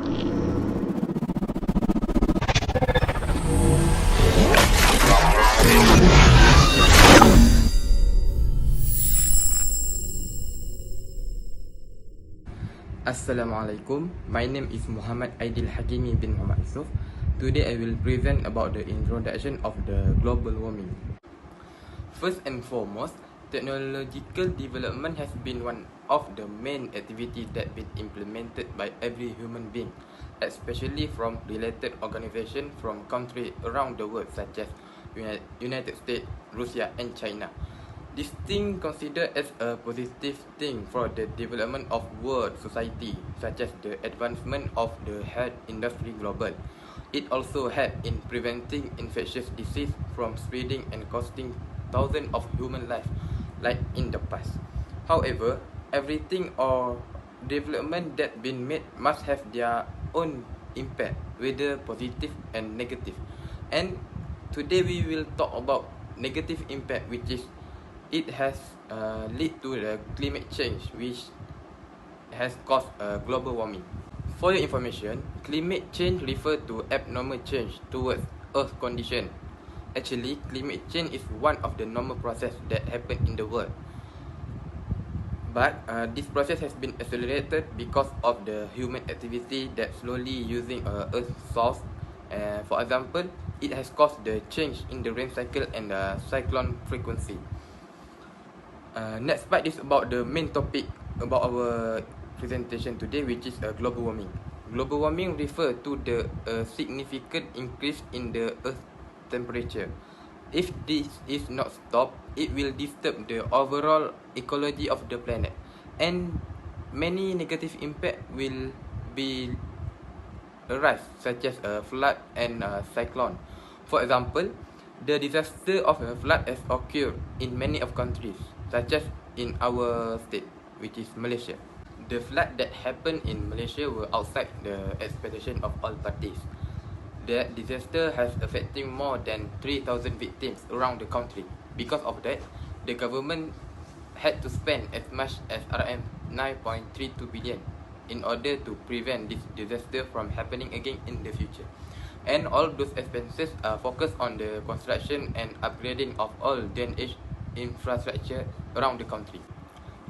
Assalamualaikum. My name is Muhammad Aidil Hakimi bin Muhammad Yusuf. Today I will present about the introduction of the global warming. First and foremost, technological development has been one of the main activities that been implemented by every human being, especially from related organizations from countries around the world such as United States, Russia and China. This thing considered as a positive thing for the development of world society, such as the advancement of the health industry global. It also helped in preventing infectious disease from spreading and costing thousands of human lives, like in the past. However, everything or development that been made must have their own impact, whether positive and negative. And today we will talk about negative impact, which is it has led to the climate change, which has caused global warming. For your information, climate change refers to abnormal change towards Earth condition. Actually, climate change is one of the normal process that happen in the world. But this process has been accelerated because of the human activity that slowly using Earth source. For example, it has caused the change in the rain cycle and the cyclone frequency. Next part is about the main topic about our presentation today, which is global warming. Global warming refers to the significant increase in the Earth temperature. If this is not stopped, it will disturb the overall ecology of the planet, and many negative impact will be arise, such as a flood and cyclone. For example, the disaster of a flood has occurred in many of countries, such as in our state, which is Malaysia. The flood that happened in Malaysia were outside the expectation of all parties. That disaster has affected more than 3,000 victims around the country. Because of that, the government had to spend as much as RM 9.32 billion in order to prevent this disaster from happening again in the future. And all those expenses are focused on the construction and upgrading of all drainage infrastructure around the country.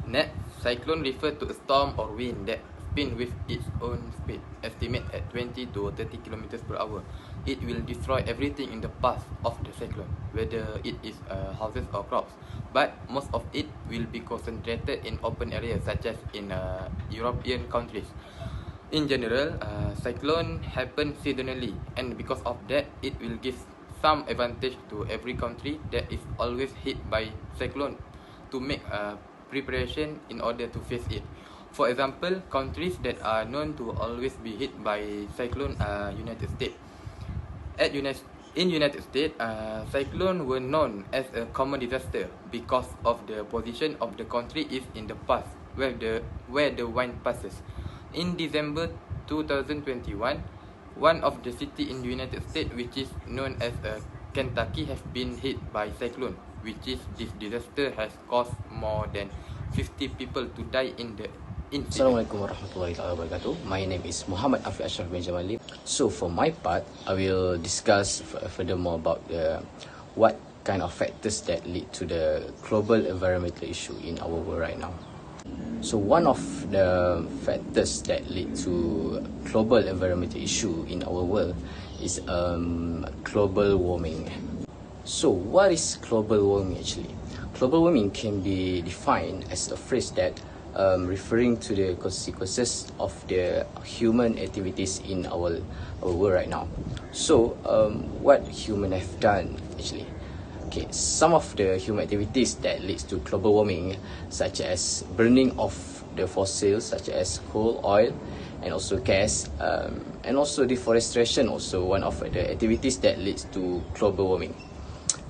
Next, cyclone refers to a storm or wind that spin with its own speed, estimate at 20 to 30 kilometers per hour. It will destroy everything in the path of the cyclone, whether it is houses or crops. But most of it will be concentrated in open areas such as in European countries. In general, cyclone happen seasonally, and because of that, it will give some advantage to every country that is always hit by cyclone to make preparation in order to face it. For example, countries that are known to always be hit by cyclone are United States. In United States, cyclone were known as a common disaster because of the position of the country is in the path where the wind passes. In December 2021, one of the city in the United States, which is known as Kentucky, has been hit by cyclone, which is this disaster has caused more than 50 people to die in the incident. Assalamualaikum warahmatullahi wabarakatuh. My name is Muhammad Afiq Ashraf bin Jamali. So for my part, I will discuss furthermore about what kind of factors that lead to the global environmental issue in our world right now. So one of the factors that lead to global environmental issue in our world is global warming. So what is global warming actually? Global warming can be defined as a phrase that referring to the consequences of the human activities in our world right now. So what human have done actually? Okay, some of the human activities that leads to global warming, such as burning of the fossils such as coal, oil, and also gas, and also deforestation, also one of the activities that leads to global warming.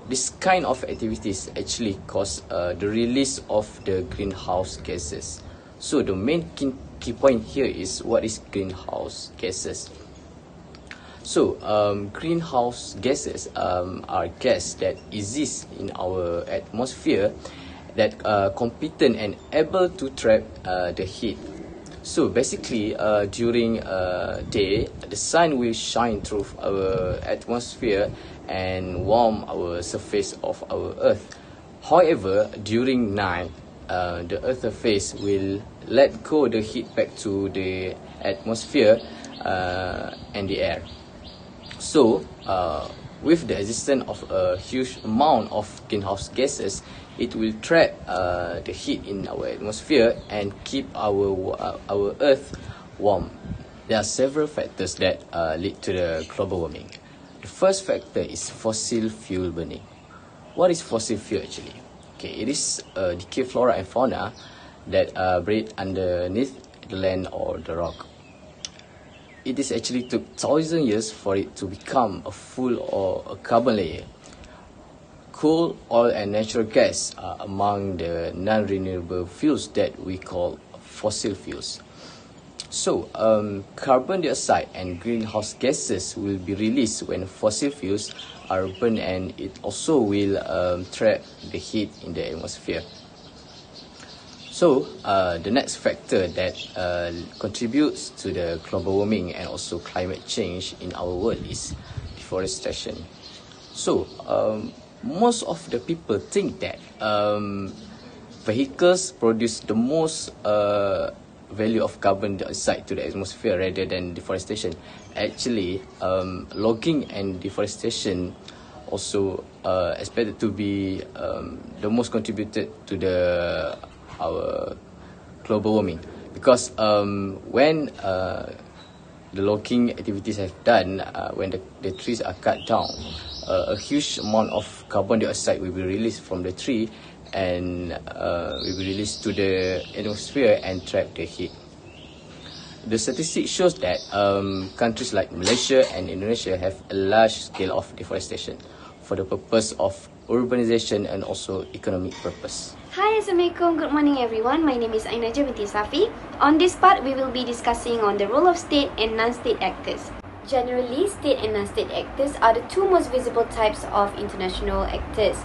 This kind of activities actually cause the release of the greenhouse gases. So the main key point here is what is greenhouse gases. So greenhouse gases are gas that exist in our atmosphere that are competent and able to trap the heat. So basically, during day, the sun will shine through our atmosphere and warm our surface of our Earth. However, during night, the Earth's surface will let go the heat back to the atmosphere and the air. So, with the existence of a huge amount of greenhouse gases, it will trap the heat in our atmosphere and keep our Earth warm. There are several factors that lead to the global warming. The first factor is fossil fuel burning. What is fossil fuel actually? Okay, it is decay flora and fauna that breed underneath the land or the rock. It is actually took 1,000 years for it to become a full or a carbon layer. Coal, oil and natural gas are among the non-renewable fuels that we call fossil fuels. So, carbon dioxide and greenhouse gases will be released when fossil fuels are burned, and it also will trap the heat in the atmosphere. So, the next factor that contributes to the global warming and also climate change in our world is deforestation. So, most of the people think that vehicles produce the most value of carbon dioxide to the atmosphere rather than deforestation. Actually, logging and deforestation also expected to be the most contributed to our global warming, because when the logging activities have done, when the trees are cut down, a huge amount of carbon dioxide will be released from the tree and will be released to the atmosphere and trap the heat. The statistics shows that countries like Malaysia and Indonesia have a large scale of deforestation for the purpose of urbanization and also economic purpose. Hi, Assalamualaikum. Good morning, everyone. My name is Ainaja binti Safi. On this part, we will be discussing on the role of state and non-state actors. Generally, state and non-state actors are the two most visible types of international actors.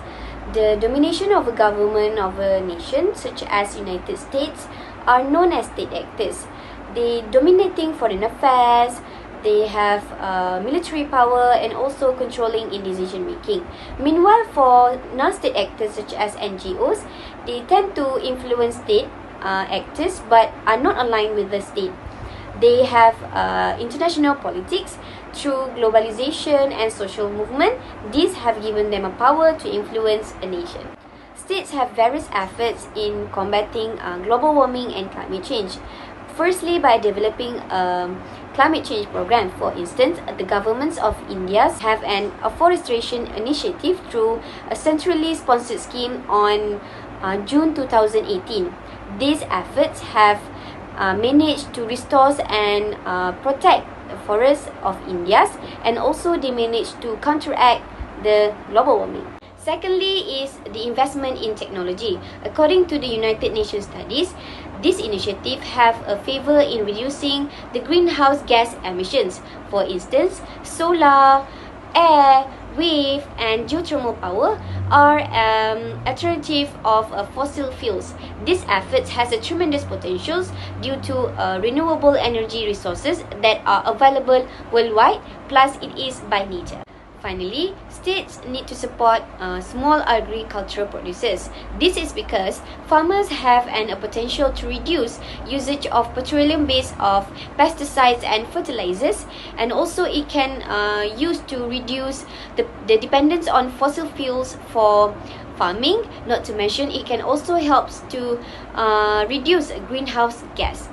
The domination of a government of a nation, such as United States, are known as state actors. They dominating foreign affairs. They have military power and also controlling in decision making. Meanwhile, for non-state actors such as NGOs, they tend to influence state actors but are not aligned with the state. They have international politics through globalization and social movement. These have given them a power to influence a nation. States have various efforts in combating global warming and climate change. Firstly, by developing a climate change program. For instance, the governments of India have an afforestation initiative through a centrally sponsored scheme on June 2018. These efforts have managed to restore and protect the forests of India, and also they managed to counteract the global warming. Secondly is the investment in technology. According to the United Nations studies, this initiative have a favor in reducing the greenhouse gas emissions. For instance, solar, air, wave and geothermal power are alternative of fossil fuels. These efforts has a tremendous potential due to renewable energy resources that are available worldwide, plus it is by nature. Finally, states need to support small agricultural producers. This is because farmers have a potential to reduce usage of petroleum-based of pesticides and fertilizers, and also it can use to reduce the dependence on fossil fuels for farming. Not to mention, it can also help to reduce greenhouse gas.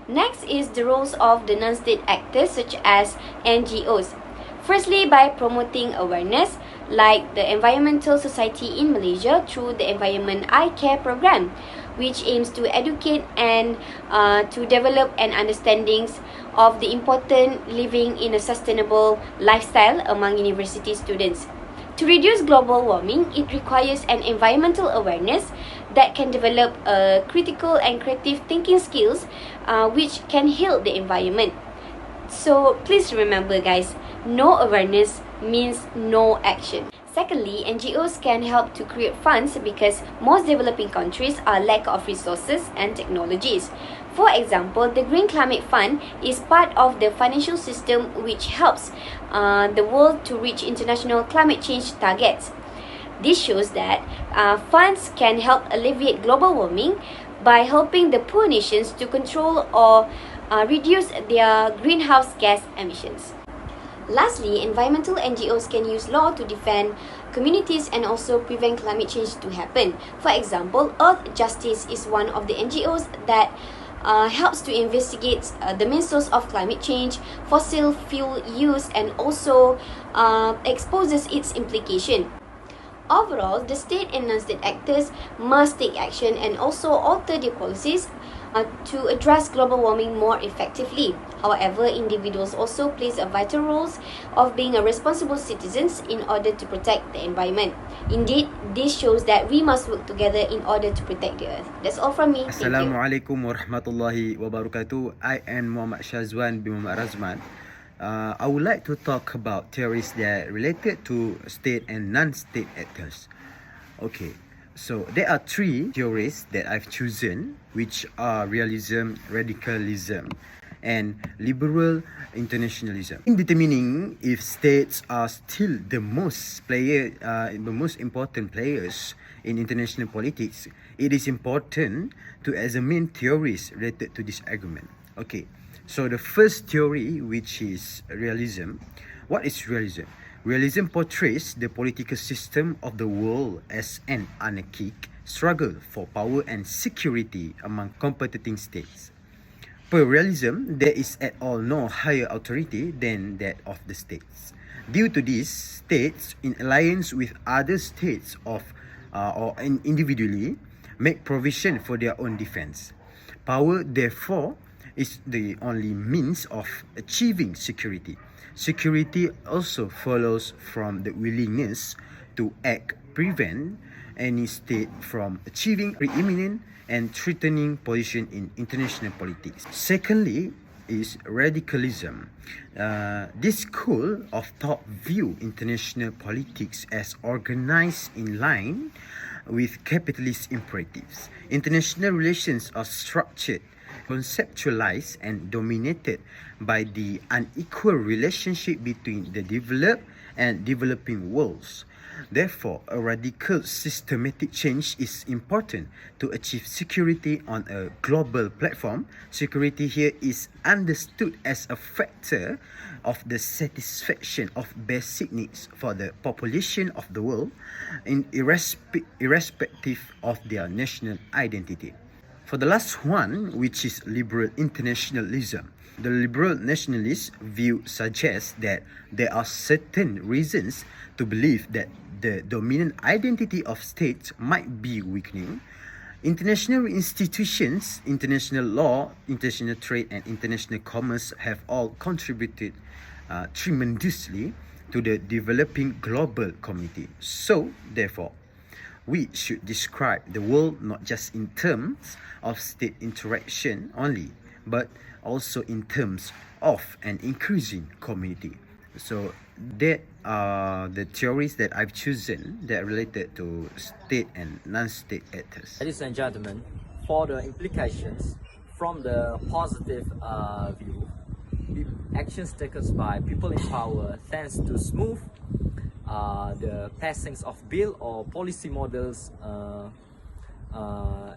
Next is the roles of the non-state actors such as NGOs. Firstly, by promoting awareness, like the Environmental Society in Malaysia through the Environment I Care program, which aims to educate and to develop an understanding of the important living in a sustainable lifestyle among university students. To reduce global warming, it requires an environmental awareness that can develop critical and creative thinking skills which can heal the environment. So please remember guys, no awareness means no action. Secondly, NGOs can help to create funds because most developing countries are lack of resources and technologies. For example, the Green Climate Fund is part of the financial system which helps the world to reach international climate change targets. This shows that funds can help alleviate global warming by helping the poor nations to control or reduce their greenhouse gas emissions. Lastly, environmental NGOs can use law to defend communities and also prevent climate change to happen. For example, Earth Justice is one of the NGOs that helps to investigate the main source of climate change, fossil fuel use, and also exposes its implication. Overall, the state and non-state actors must take action and also alter their policies to address global warming more effectively. However, individuals also plays a vital role of being a responsible citizens in order to protect the environment. Indeed, this shows that we must work together in order to protect the earth. That's all from me. Thank you. Assalamualaikum warahmatullahi wabarakatuh. I am Muhammad Shazwan bin Muhammad Razman. I would like to talk about theories that related to state and non-state actors. Okay, so there are three theories that I've chosen, which are realism, radicalism, and liberal internationalism. In determining if states are still the most important players in international politics, it is important to examine theories related to this argument. Okay, so the first theory, which is realism. What is realism? Realism portrays the political system of the world as an anarchic struggle for power and security among competing states. Per realism, there is at all no higher authority than that of the states. Due to this, states in alliance with other states or individually make provision for their own defense. Power, therefore, is the only means of achieving security. Security also follows from the willingness to act, prevent any state from achieving preeminent and threatening position in international politics. Secondly is radicalism. This school of thought view international politics as organized in line with capitalist imperatives. International relations are structured, conceptualized, and dominated by the unequal relationship between the developed and developing worlds. Therefore, a radical systematic change is important to achieve security on a global platform. Security here is understood as a factor of the satisfaction of basic needs for the population of the world, irrespective of their national identity. For the last one, which is liberal internationalism, the liberal nationalist view suggests that there are certain reasons to believe that the dominant identity of states might be weakening. International institutions, international law, international trade, and international commerce have all contributed tremendously to the developing global community. So, therefore, we should describe the world not just in terms of state interaction only, but also in terms of an increasing community. So that are the theories that I've chosen that are related to state and non-state actors. Ladies and gentlemen, for the implications from the positive view, actions taken by people in power tends to smooth the passings of bill or policy models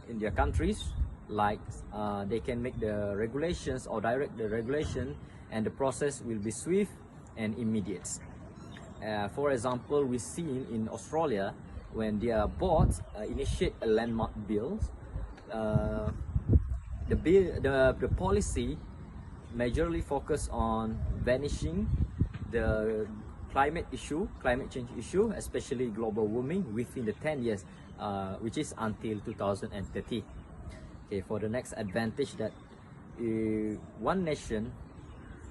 in their countries, like they can make the regulations or direct the regulation, and the process will be swift and immediate. For example, we've seen in Australia when their boards initiate a landmark bill, the policy majorly focus on vanishing the climate change issue, especially global warming, within the 10 years, which is until 2030. Okay, for the next advantage that one nation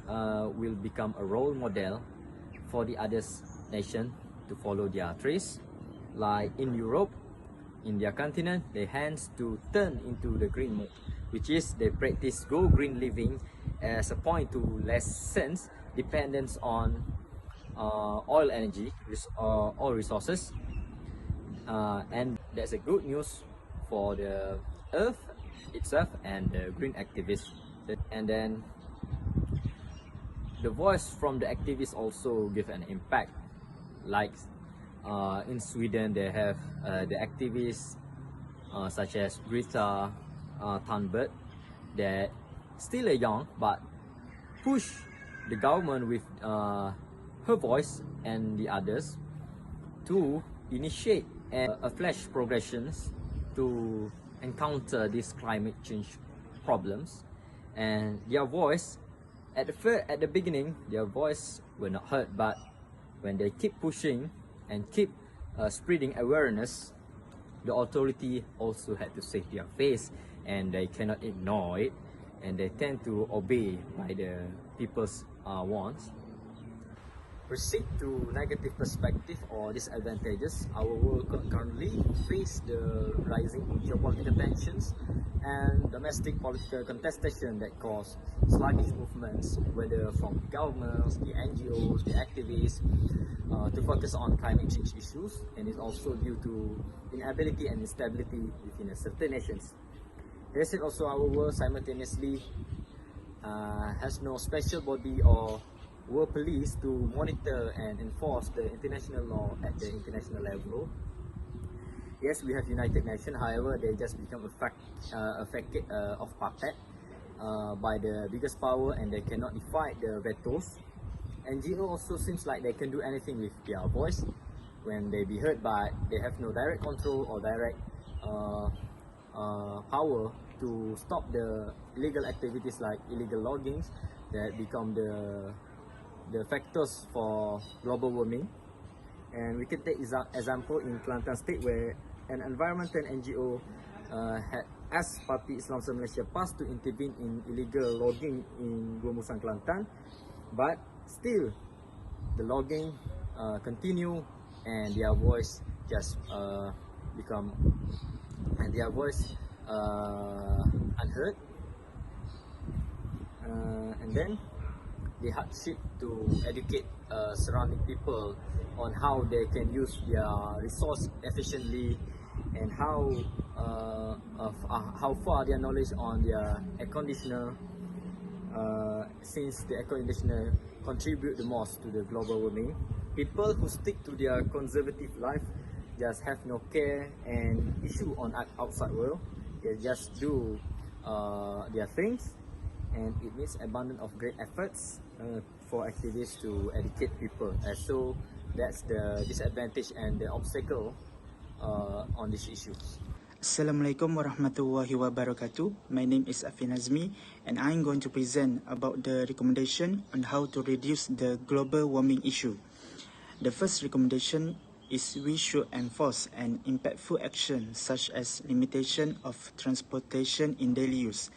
will become a role model for the other nation to follow their trace. Like in Europe, in their continent, they hence to turn into the green mode, which is they practice go green living as a point to lessen dependence on oil energy, oil resources, and that's a good news for the earth itself and the green activists. And then the voice from the activists also give an impact. Like in Sweden, they have the activists such as Greta Thunberg, that still young but push the government with her voice and the others to initiate a flash progressions to encounter these climate change problems. And their voice at the beginning, their voice were not heard, but when they keep pushing and keep spreading awareness, the authority also had to save their face, and they cannot ignore it, and they tend to obey by the people's wants. Proceed to negative perspective or disadvantages. Our world currently face the rising geopolitical tensions and domestic political contestation that cause sluggish movements, whether from governments, the NGOs, the activists, to focus on climate change issues, and it's also due to inability and instability within certain nations. As it also, our world simultaneously has no special body or world police to monitor and enforce the international law at the international level. Yes, we have United Nations, however, they just become a fact of puppet by the biggest power, and they cannot defy the vetoes. NGO also seems like they can do anything with their voice when they be heard, but they have no direct control or direct power to stop the illegal activities like illegal loggings that become the factors for global warming. And we can take example in Kelantan State, where an environmental NGO had asked Parti Islam Malaysia PAS to intervene in illegal logging in Gumusan, Kelantan, but still the logging continue, and their voice just become unheard. And then the hardship to educate surrounding people on how they can use their resource efficiently, and how far their knowledge on their air conditioner, since the air conditioner contribute the most to the global warming. People who stick to their conservative life just have no care and issue on outside world. They just do their things, and it needs abundance of great efforts for activists to educate people. So that's the disadvantage and the obstacle on these issues. Assalamualaikum warahmatullahi wabarakatuh. My name is Afin Azmi, and I'm going to present about the recommendation on how to reduce the global warming issue. The first recommendation is we should enforce an impactful action such as limitation of transportation in daily use.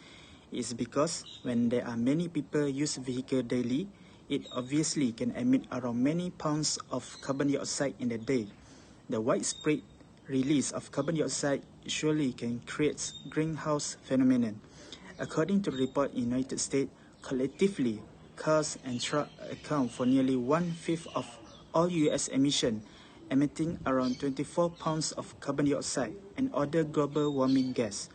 It's because when there are many people use vehicle daily, it obviously can emit around many pounds of carbon dioxide in a day. The widespread release of carbon dioxide surely can create greenhouse phenomenon. According to the report in United States, collectively, cars and trucks account for nearly 1/5 of all US emissions, emitting around 24 pounds of carbon dioxide and other global warming gas.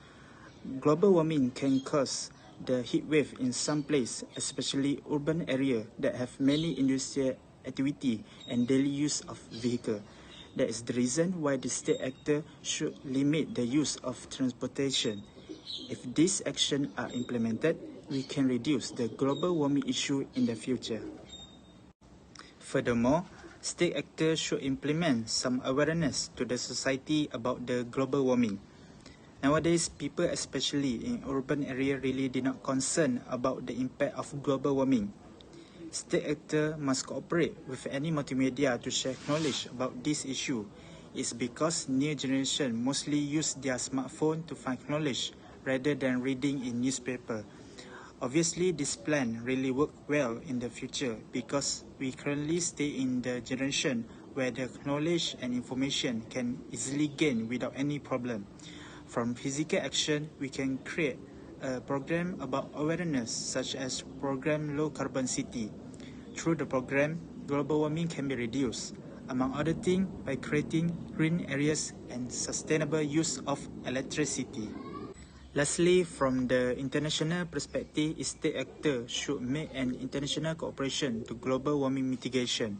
Global warming can cause the heat wave in some places, especially urban areas that have many industrial activity and daily use of vehicle. That is the reason why the state actor should limit the use of transportation. If these actions are implemented, we can reduce the global warming issue in the future. Furthermore, state actors should implement some awareness to the society about the global warming. Nowadays, people especially in urban areas really do not concern about the impact of global warming. State actors must cooperate with any multimedia to share knowledge about this issue. It's because new generation mostly use their smartphone to find knowledge rather than reading in newspaper. Obviously, this plan really work well in the future because we currently stay in the generation where the knowledge and information can easily gain without any problem. From physical action, we can create a program about awareness such as program Low Carbon City. Through the program, global warming can be reduced, among other things, by creating green areas and sustainable use of electricity. Lastly, from the international perspective, state actors should make an international cooperation to global warming mitigation.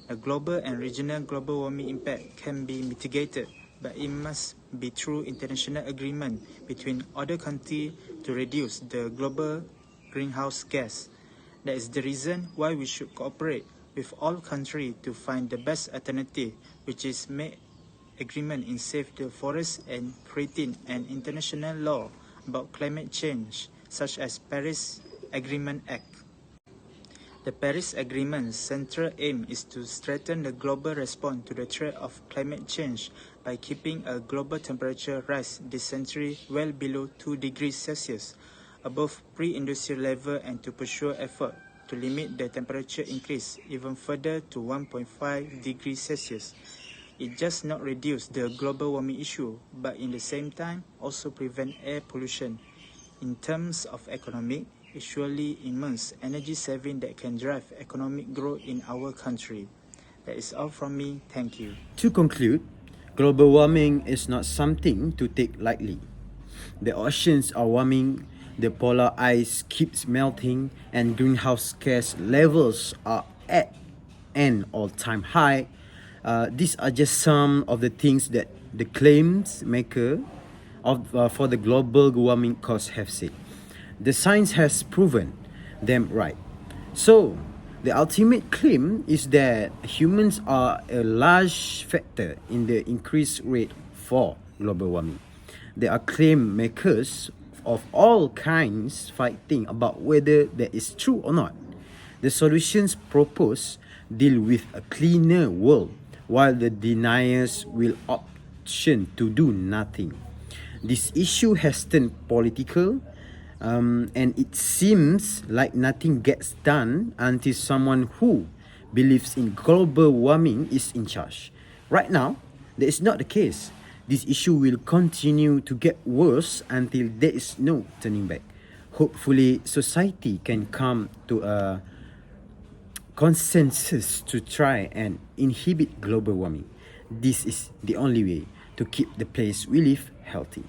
The global and regional global warming impact can be mitigated, but it must be through international agreement between other countries to reduce the global greenhouse gas. That is the reason why we should cooperate with all countries to find the best alternative, which is make agreement in save the forest and creating an international law about climate change, such as Paris Agreement Act. The Paris Agreement's central aim is to strengthen the global response to the threat of climate change by keeping a global temperature rise this century well below 2 degrees Celsius, above pre-industrial level, and to pursue effort to limit the temperature increase even further to 1.5 degrees Celsius. It just not reduce the global warming issue, but in the same time also prevent air pollution. In terms of economic, it surely immense energy saving that can drive economic growth in our country. That is all from me. Thank you. To conclude, global warming is not something to take lightly. The oceans are warming, the polar ice keeps melting, and greenhouse gas levels are at an all-time high. These are just some of the things that the claims maker for the global warming cause have said. The science has proven them right. So, the ultimate claim is that humans are a large factor in the increased rate for global warming. There are claim makers of all kinds fighting about whether that is true or not. The solutions proposed deal with a cleaner world, while the deniers will option to do nothing. This issue has turned political, and it seems like nothing gets done until someone who believes in global warming is in charge. Right now, that is not the case. This issue will continue to get worse until there is no turning back. Hopefully, society can come to a consensus to try and inhibit global warming. This is the only way to keep the place we live healthy.